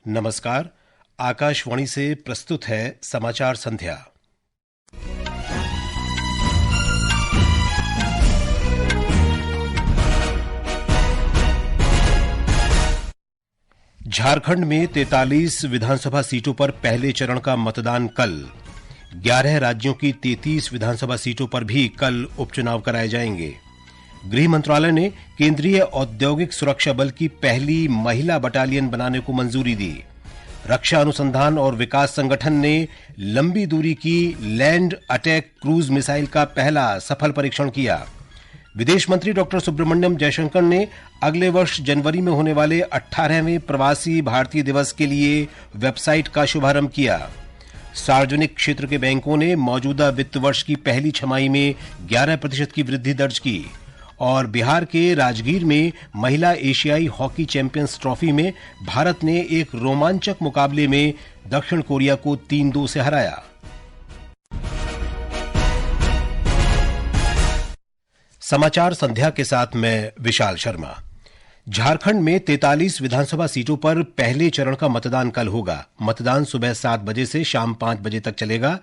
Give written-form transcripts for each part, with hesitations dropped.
नमस्कार। आकाशवाणी से प्रस्तुत है समाचार संध्या। झारखंड में 43 विधानसभा सीटों पर पहले चरण का मतदान कल। 11 राज्यों की 33 विधानसभा सीटों पर भी कल उपचुनाव कराए जाएंगे। गृह मंत्रालय ने केंद्रीय औद्योगिक सुरक्षा बल की पहली महिला बटालियन बनाने को मंजूरी दी। रक्षा अनुसंधान और विकास संगठन ने लंबी दूरी की लैंड अटैक क्रूज मिसाइल का पहला सफल परीक्षण किया। विदेश मंत्री डॉक्टर सुब्रमण्यम जयशंकर ने अगले वर्ष जनवरी में होने वाले 18वें प्रवासी भारतीय दिवस के लिए वेबसाइट का शुभारंभ किया। सार्वजनिक क्षेत्र के बैंकों ने मौजूदा वित्त वर्ष की पहली छमाही में 11% की वृद्धि दर्ज की। और बिहार के राजगीर में महिला एशियाई हॉकी चैंपियंस ट्रॉफी में भारत ने एक रोमांचक मुकाबले में दक्षिण कोरिया को 3-2 से हराया। समाचार संध्या के साथ मैं विशाल शर्मा। झारखंड में 43 विधानसभा सीटों पर पहले चरण का मतदान कल होगा। मतदान सुबह 7 बजे से शाम 5 बजे तक चलेगा।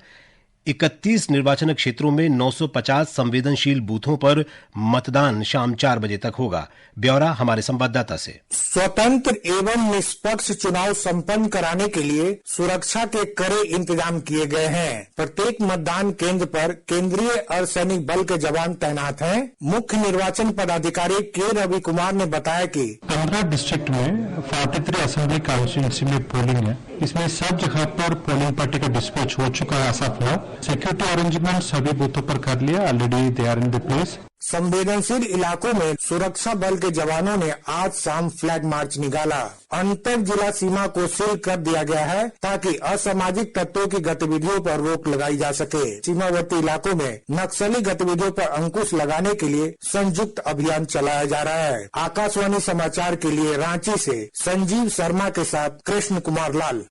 31 निर्वाचन क्षेत्रों में 950 संवेदनशील बूथों पर मतदान शाम 4 बजे तक होगा। ब्यौरा हमारे संवाददाता से। स्वतंत्र एवं निष्पक्ष चुनाव संपन्न कराने के लिए सुरक्षा के कड़े इंतजाम किए गए हैं। प्रत्येक मतदान केंद्र पर केंद्रीय अर्धसैनिक बल के जवान तैनात हैं। मुख्य निर्वाचन पदाधिकारी के रवि कुमार ने बताया कि 15 डिस्ट्रिक्ट में 43 असेंबली कॉन्स्टिट्यूंसी में पोलिंग है। इसमें सब जगह पर पोलिंग पार्टी का डिस्पैच हो चुका है। असफल सिक्योरिटी अरेंजमेंट सभी बूथों पर कर लिया। Already they are in the place. संवेदनशील इलाकों में सुरक्षा बल के जवानों ने आज शाम फ्लैग मार्च निकाला। अंतर जिला सीमा को सील कर दिया गया है ताकि असामाजिक तत्वों की गतिविधियों पर रोक लगाई जा सके। सीमावर्ती इलाकों में नक्सली गतिविधियों पर अंकुश लगाने के लिए संयुक्त अभियान चलाया जा रहा है। आकाशवाणी समाचार के लिए रांची से संजीव शर्मा के साथ कृष्ण कुमार लाल।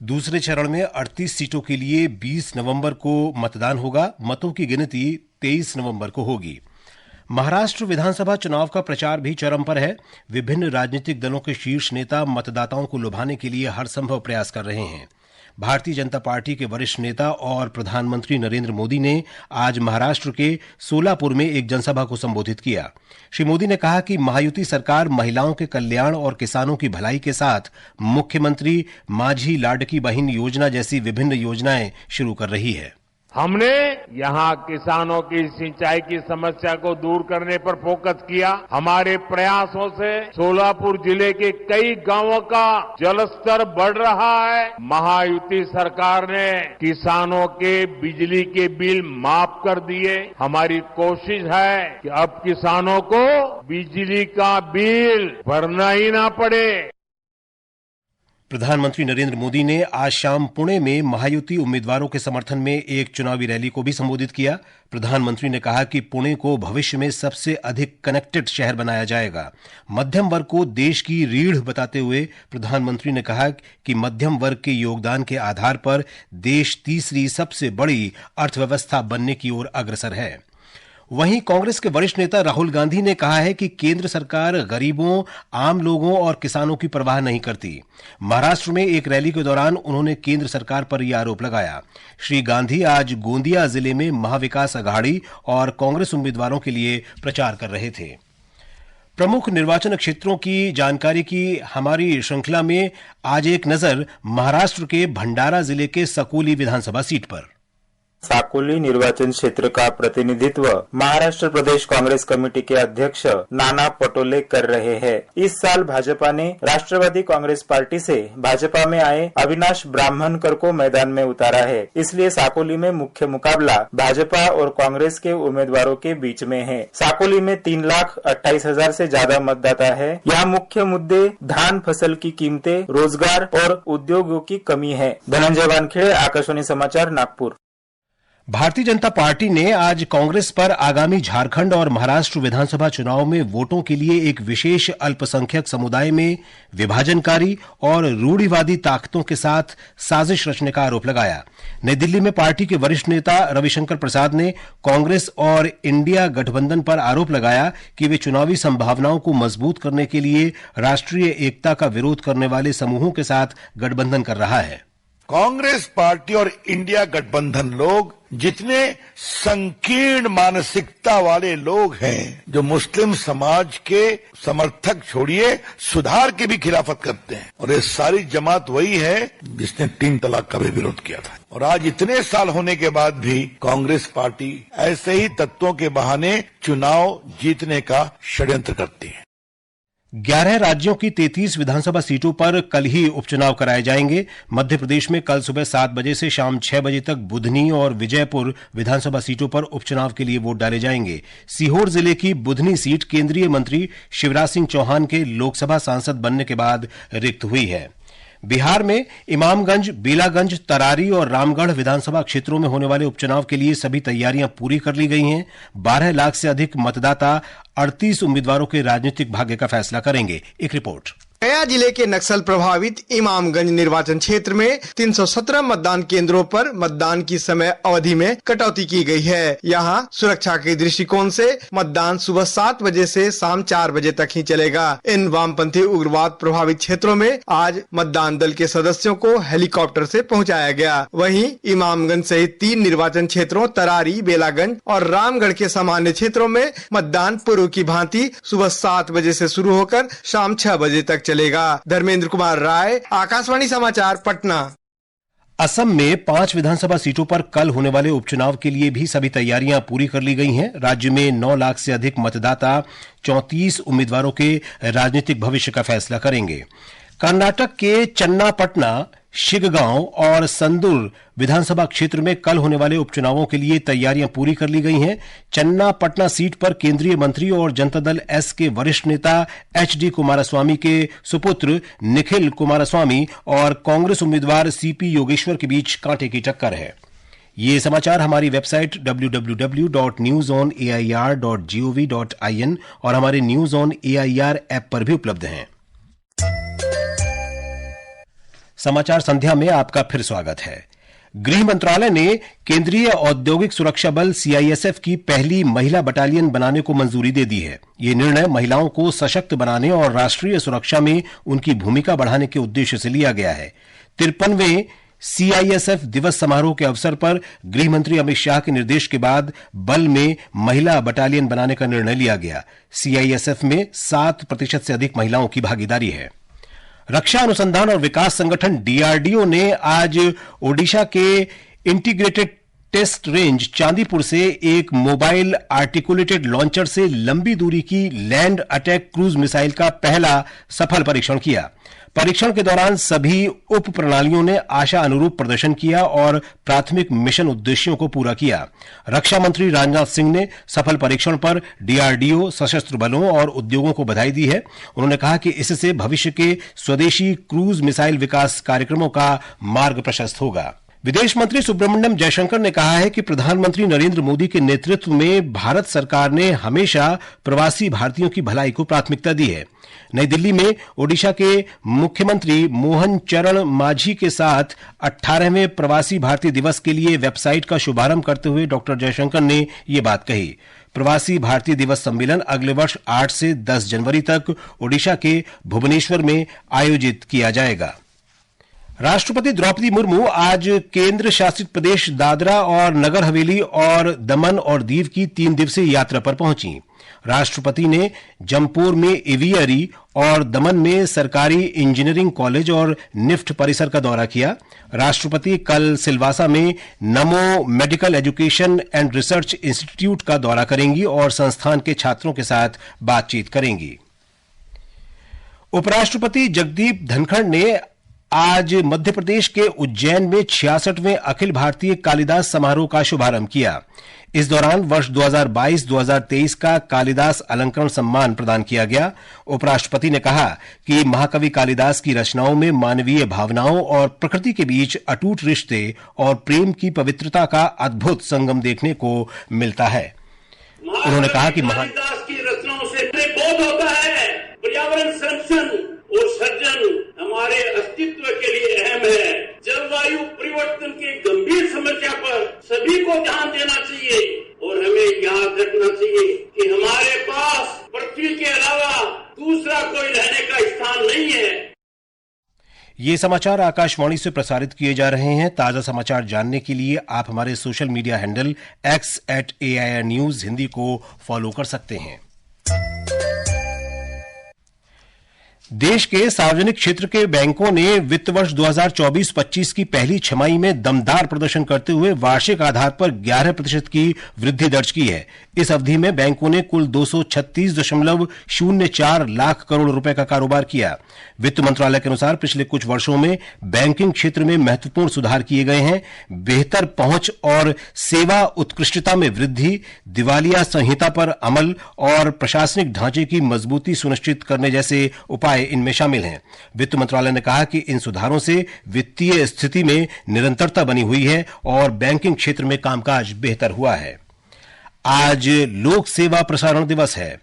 दूसरे चरण में 38 सीटों के लिए 20 नवंबर को मतदान होगा। मतों की गिनती 23 नवंबर को होगी। महाराष्ट्र विधानसभा चुनाव का प्रचार भी चरम पर है। विभिन्न राजनीतिक दलों के शीर्ष नेता मतदाताओं को लुभाने के लिए हर संभव प्रयास कर रहे हैं। भारतीय जनता पार्टी के वरिष्ठ नेता और प्रधानमंत्री नरेंद्र मोदी ने आज महाराष्ट्र के सोलापुर में एक जनसभा को संबोधित किया। श्री मोदी ने कहा कि महायुति सरकार महिलाओं के कल्याण और किसानों की भलाई के साथ मुख्यमंत्री माझी लाडकी बहन योजना जैसी विभिन्न योजनाएं शुरू कर रही है। हमने यहाँ किसानों की सिंचाई की समस्या को दूर करने पर फोकस किया। हमारे प्रयासों से सोलापुर जिले के कई गांवों का जलस्तर बढ़ रहा है। महायुति सरकार ने किसानों के बिजली के बिल माफ कर दिए। हमारी कोशिश है कि अब किसानों को बिजली का बिल भरना ही ना पड़े। प्रधानमंत्री नरेंद्र मोदी ने आज शाम पुणे में महायुति उम्मीदवारों के समर्थन में एक चुनावी रैली को भी संबोधित किया। प्रधानमंत्री ने कहा कि पुणे को भविष्य में सबसे अधिक कनेक्टेड शहर बनाया जाएगा। मध्यम वर्ग को देश की रीढ़ बताते हुए प्रधानमंत्री ने कहा कि मध्यम वर्ग के योगदान के आधार पर देश तीसरी सबसे बड़ी अर्थव्यवस्था बनने की ओर अग्रसर है। वहीं कांग्रेस के वरिष्ठ नेता राहुल गांधी ने कहा है कि केंद्र सरकार गरीबों, आम लोगों और किसानों की परवाह नहीं करती। महाराष्ट्र में एक रैली के दौरान उन्होंने केंद्र सरकार पर यह आरोप लगाया। श्री गांधी आज गोंदिया जिले में महाविकास अघाड़ी और कांग्रेस उम्मीदवारों के लिए प्रचार कर रहे थे। प्रमुख निर्वाचन क्षेत्रों की जानकारी की हमारी श्रृंखला में आज एक नजर महाराष्ट्र के भंडारा जिले के सकोली विधानसभा सीट पर। साकोली निर्वाचन क्षेत्र का प्रतिनिधित्व महाराष्ट्र प्रदेश कांग्रेस कमेटी के अध्यक्ष नाना पटोले कर रहे हैं। इस साल भाजपा ने राष्ट्रवादी कांग्रेस पार्टी से भाजपा में आए अविनाश ब्राह्मणकर को मैदान में उतारा है। इसलिए साकोली में मुख्य मुकाबला भाजपा और कांग्रेस के उम्मीदवारों के बीच में है। साकोली में 3,28,000 से ज्यादा मतदाता है। यहाँ मुख्य मुद्दे धान फसल की कीमतें, रोजगार और उद्योगों की कमी है। धनंजय वानखेड़े, आकाशवाणी समाचार, नागपुर। भारतीय जनता पार्टी ने आज कांग्रेस पर आगामी झारखंड और महाराष्ट्र विधानसभा चुनाव में वोटों के लिए एक विशेष अल्पसंख्यक समुदाय में विभाजनकारी और रूढ़िवादी ताकतों के साथ साजिश रचने का आरोप लगाया। नई दिल्ली में पार्टी के वरिष्ठ नेता रविशंकर प्रसाद ने कांग्रेस और इंडिया गठबंधन पर आरोप लगाया कि वे चुनावी संभावनाओं को मजबूत करने के लिए राष्ट्रीय एकता का विरोध करने वाले समूहों के साथ गठबंधन कर रहा है। कांग्रेस पार्टी और इंडिया गठबंधन लोग जितने संकीर्ण मानसिकता वाले लोग हैं, जो मुस्लिम समाज के समर्थक छोड़िए सुधार के भी खिलाफत करते हैं, और ये सारी जमात वही है जिसने 3 तलाक का भी विरोध किया था। और आज इतने साल होने के बाद भी कांग्रेस पार्टी ऐसे ही तत्वों के बहाने चुनाव जीतने का षड्यंत्र करती है। 11 राज्यों की 33 विधानसभा सीटों पर कल ही उपचुनाव कराए जाएंगे। मध्य प्रदेश में कल सुबह 7 बजे से शाम 6 बजे तक बुधनी और विजयपुर विधानसभा सीटों पर उपचुनाव के लिए वोट डाले जाएंगे। सीहोर जिले की बुधनी सीट केंद्रीय मंत्री शिवराज सिंह चौहान के लोकसभा सांसद बनने के बाद रिक्त हुई है। बिहार में इमामगंज, बेलागंज, तरारी और रामगढ़ विधानसभा क्षेत्रों में होने वाले उपचुनाव के लिए सभी तैयारियां पूरी कर ली गई हैं। 12 लाख से अधिक मतदाता 38 उम्मीदवारों के राजनीतिक भाग्य का फैसला करेंगे। एक रिपोर्ट। गया जिले के नक्सल प्रभावित इमामगंज निर्वाचन क्षेत्र में 317 मतदान केंद्रों पर मतदान की समय अवधि में कटौती की गई है। यहां सुरक्षा के दृष्टिकोण से मतदान सुबह 7 बजे से शाम 4 बजे तक ही चलेगा। इन वामपंथी उग्रवाद प्रभावित क्षेत्रों में आज मतदान दल के सदस्यों को हेलीकॉप्टर से पहुंचाया गया। वहीं इमामगंज सहित 3 निर्वाचन क्षेत्रों तरारी, बेलागंज और रामगढ़ के सामान्य क्षेत्रों में मतदान पूर्व की भांति सुबह 7 बजे से शुरू होकर शाम 6 बजे तक चलेगा। धर्मेंद्र कुमार राय, आकाशवाणी समाचार, पटना। असम में 5 विधानसभा सीटों पर कल होने वाले उपचुनाव के लिए भी सभी तैयारियां पूरी कर ली गई हैं। राज्य में 9 लाख से अधिक मतदाता 34 उम्मीदवारों के राजनीतिक भविष्य का फैसला करेंगे। कर्नाटक के चन्नापटना, शिगगांव और संदूर विधानसभा क्षेत्र में कल होने वाले उपचुनावों के लिए तैयारियां पूरी कर ली गई हैं। चन्नापटना सीट पर केंद्रीय मंत्री और जनता दल एस के वरिष्ठ नेता एचडी कुमारस्वामी के सुपुत्र निखिल कुमारस्वामी और कांग्रेस उम्मीदवार सीपी योगेश्वर के बीच कांटे की टक्कर है। ये समाचार हमारी वेबसाइट www.newsonair.gov.in और हमारे न्यूज ऑन एआईआर ऐप पर भी उपलब्ध हैं। समाचार संध्या में आपका फिर स्वागत है। गृह मंत्रालय ने केंद्रीय औद्योगिक सुरक्षा बल सीआईएसएफ की पहली महिला बटालियन बनाने को मंजूरी दे दी है। यह निर्णय महिलाओं को सशक्त बनाने और राष्ट्रीय सुरक्षा में उनकी भूमिका बढ़ाने के उद्देश्य से लिया गया है। 53वें सीआईएसएफ दिवस समारोह के अवसर पर गृह मंत्री अमित शाह के निर्देश के बाद बल में महिला बटालियन बनाने का निर्णय लिया गया। सीआईएसएफ में 7% से अधिक महिलाओं की भागीदारी है। रक्षा अनुसंधान और विकास संगठन डीआरडीओ ने आज ओडिशा के इंटीग्रेटेड टेस्ट रेंज चांदीपुर से एक मोबाइल आर्टिकुलेटेड लॉन्चर से लंबी दूरी की लैंड अटैक क्रूज मिसाइल का पहला सफल परीक्षण किया। परीक्षण के दौरान सभी उप प्रणालियों ने आशा अनुरूप प्रदर्शन किया और प्राथमिक मिशन उद्देश्यों को पूरा किया। रक्षा मंत्री राजनाथ सिंह ने सफल परीक्षण पर डीआरडीओ, सशस्त्र बलों और उद्योगों को बधाई दी है। उन्होंने कहा कि इससे भविष्य के स्वदेशी क्रूज मिसाइल विकास कार्यक्रमों का मार्ग प्रशस्त होगा। विदेश मंत्री सुब्रमण्यम जयशंकर ने कहा है कि प्रधानमंत्री नरेंद्र मोदी के नेतृत्व में भारत सरकार ने हमेशा प्रवासी भारतीयों की भलाई को प्राथमिकता दी है। नई दिल्ली में ओडिशा के मुख्यमंत्री मोहन चरण मांझी के साथ 18वें प्रवासी भारतीय दिवस के लिए वेबसाइट का शुभारंभ करते हुए डॉक्टर जयशंकर ने ये बात कही। प्रवासी भारतीय दिवस सम्मेलन अगले वर्ष 8 से 10 जनवरी तक ओडिशा के भुवनेश्वर में आयोजित किया जाएगा। राष्ट्रपति द्रौपदी मुर्मू आज केंद्र शासित प्रदेश दादरा और नगर हवेली और दमन और दीव की 3 दिवसीय यात्रा पर पहुंची। राष्ट्रपति ने जमपुर में एवियरी और दमन में सरकारी इंजीनियरिंग कॉलेज और निफ्ट परिसर का दौरा किया। राष्ट्रपति कल सिलवासा में नमो medical education and research institute का दौरा करेंगी और संस्थान के छात्रों के साथ बातचीत करेंगी। उपराष्ट्रपति जगदीप धनखड़ ने आज मध्य प्रदेश के उज्जैन में 66वें अखिल भारतीय कालिदास समारोह का शुभारंभ किया। इस दौरान वर्ष 2022-2023 का कालिदास अलंकरण सम्मान प्रदान किया गया। उपराष्ट्रपति ने कहा कि महाकवि कालिदास की रचनाओं में मानवीय भावनाओं और प्रकृति के बीच अटूट रिश्ते और प्रेम की पवित्रता का अद्भुत संगम देखने को मिलता है। उन्होंने कहा कि कालिदास की रचनाओं से बोध होता है पर्यावरण संरक्षण और सर्जन हमारे अस्तित्व के लिए अहम है। जलवायु परिवर्तन की गंभीर समस्या पर सभी को ध्यान देना चाहिए और हमें याद रखना चाहिए कि हमारे पास पृथ्वी के अलावा दूसरा कोई रहने का स्थान नहीं है। ये समाचार आकाशवाणी से प्रसारित किए जा रहे हैं। ताजा समाचार जानने के लिए आप हमारे social media handle x@AIR News Hindi को फॉलो कर सकते हैं। देश के सार्वजनिक क्षेत्र के बैंकों ने वित्त वर्ष 2024-25 की पहली छमाही में दमदार प्रदर्शन करते हुए वार्षिक आधार पर 11% की वृद्धि दर्ज की है। इस अवधि में बैंकों ने कुल 236.04 लाख करोड़ रुपए का कारोबार किया। वित्त मंत्रालय के अनुसार पिछले कुछ वर्षों में बैंकिंग क्षेत्र में महत्वपूर्ण सुधार किए गए हैं। बेहतर पहुंच और सेवा उत्कृष्टता में वृद्धि, दिवालिया संहिता पर अमल और प्रशासनिक ढांचे की मजबूती सुनिश्चित करने जैसे उपाय इनमें शामिल हैं। वित्त मंत्रालय ने कहा कि इन सुधारों से वित्तीय स्थिति में निरंतरता बनी हुई है और बैंकिंग क्षेत्र में कामकाज बेहतर हुआ है। आज लोक सेवा प्रसारण दिवस है।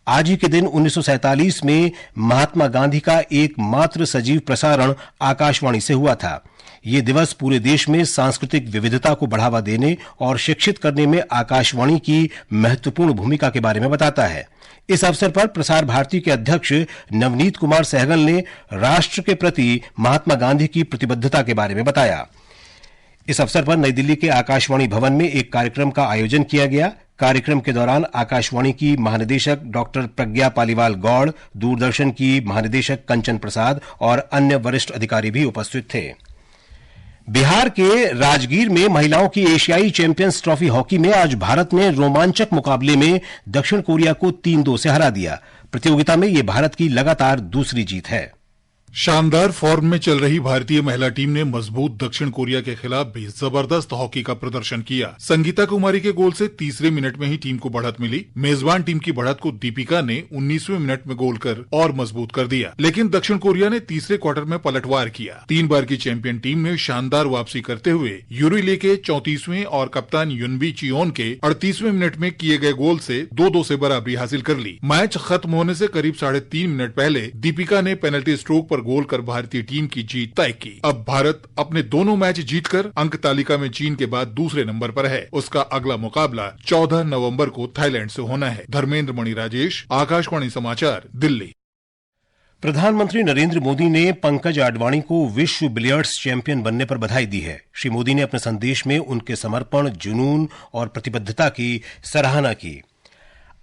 आज ही के दिन 1947 में महात्मा गांधी का एकमात्र सजीव प्रसारण आकाशवाणी से हुआ था। ये दिवस पूरे देश में सांस्कृतिक विविधता को बढ़ावा देने और शिक्षित करने में आकाशवाणी की महत्वपूर्ण भूमिका के बारे में बताता है। इस अवसर पर प्रसार भारती के अध्यक्ष नवनीत कुमार सहगल ने राष्ट्र के प्रति महात्मा गांधी की प्रतिबद्धता के बारे में बताया। इस अवसर पर नई दिल्ली के आकाशवाणी भवन में एक कार्यक्रम का आयोजन किया गया। कार्यक्रम के दौरान आकाशवाणी की महानिदेशक डॉक्टर प्रज्ञा पालीवाल गौड़, दूरदर्शन की महानिदेशक कंचन प्रसाद और अन्य वरिष्ठ अधिकारी भी उपस्थित थे। बिहार के राजगीर में महिलाओं की एशियाई चैंपियंस ट्रॉफी हॉकी में आज भारत ने रोमांचक मुकाबले में दक्षिण कोरिया को 3-2 से हरा दिया। प्रतियोगिता में यह भारत की लगातार दूसरी जीत है। शानदार फॉर्म में चल रही भारतीय महिला टीम ने मजबूत दक्षिण कोरिया के खिलाफ भी जबरदस्त हॉकी का प्रदर्शन किया। संगीता कुमारी के गोल से तीसरे मिनट में ही टीम को बढ़त मिली। मेजबान टीम की बढ़त को दीपिका ने 19वें मिनट में गोल कर और मजबूत कर दिया, लेकिन दक्षिण कोरिया ने तीसरे क्वार्टर में पलटवार किया। 3 बार की चैंपियन टीम ने शानदार वापसी करते हुए यूरीले के 34वें और कप्तान युनबी चियोन के 38वें मिनट में किए गए गोल से 2-2 से बराबरी हासिल कर ली। मैच खत्म होने से करीब 3.5 मिनट पहले दीपिका ने पेनल्टी स्ट्रोक पर गोल कर भारतीय टीम की जीत तय की। अब भारत अपने दोनों मैच जीतकर अंक तालिका में चीन के बाद दूसरे नंबर पर है। उसका अगला मुकाबला 14 नवंबर को थाईलैंड से होना है। धर्मेंद्र मणि राजेश, आकाशवाणी समाचार, दिल्ली। प्रधानमंत्री नरेंद्र मोदी ने पंकज आडवाणी को विश्व बिलियर्ड्स चैंपियन बनने पर बधाई दी है। श्री मोदी ने अपने संदेश में उनके समर्पण, जुनून और प्रतिबद्धता की सराहना की।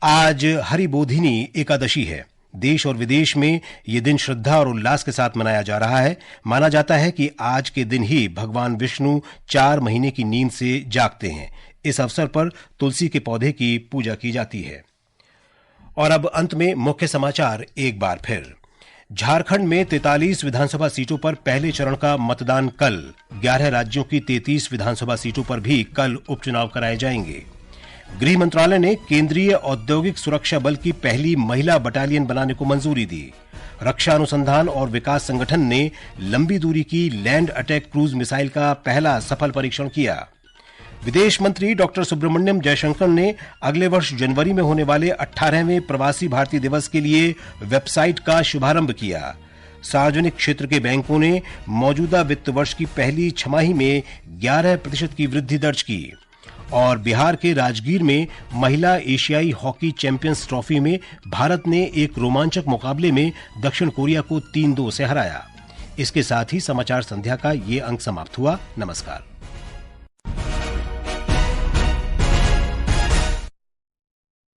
आज हरिबोधिनी एकादशी है। देश और विदेश में ये दिन श्रद्धा और उल्लास के साथ मनाया जा रहा है। माना जाता है कि आज के दिन ही भगवान विष्णु 4 महीने की नींद से जागते हैं। इस अवसर पर तुलसी के पौधे की पूजा की जाती है। और अब अंत में मुख्य समाचार एक बार फिर। झारखंड में 43 विधानसभा सीटों पर पहले चरण का मतदान कल। 11 राज्यों की 33 विधानसभा सीटों पर भी कल उपचुनाव कराए जाएंगे। गृह मंत्रालय ने केंद्रीय औद्योगिक सुरक्षा बल की पहली महिला बटालियन बनाने को मंजूरी दी। रक्षा अनुसंधान और विकास संगठन ने लंबी दूरी की लैंड अटैक क्रूज मिसाइल का पहला सफल परीक्षण किया। विदेश मंत्री डॉक्टर सुब्रमण्यम जयशंकर ने अगले वर्ष जनवरी में होने वाले 18वें प्रवासी भारतीय दिवस के लिए वेबसाइट का शुभारंभ किया। सार्वजनिक क्षेत्र के बैंकों ने मौजूदा वित्त वर्ष की पहली छमाही में 11% की वृद्धि दर्ज की। और बिहार के राजगीर में महिला एशियाई हॉकी चैंपियंस ट्रॉफी में भारत ने एक रोमांचक मुकाबले में दक्षिण कोरिया को 3-2 से हराया। इसके साथ ही समाचार संध्या का ये अंक समाप्त हुआ। नमस्कार।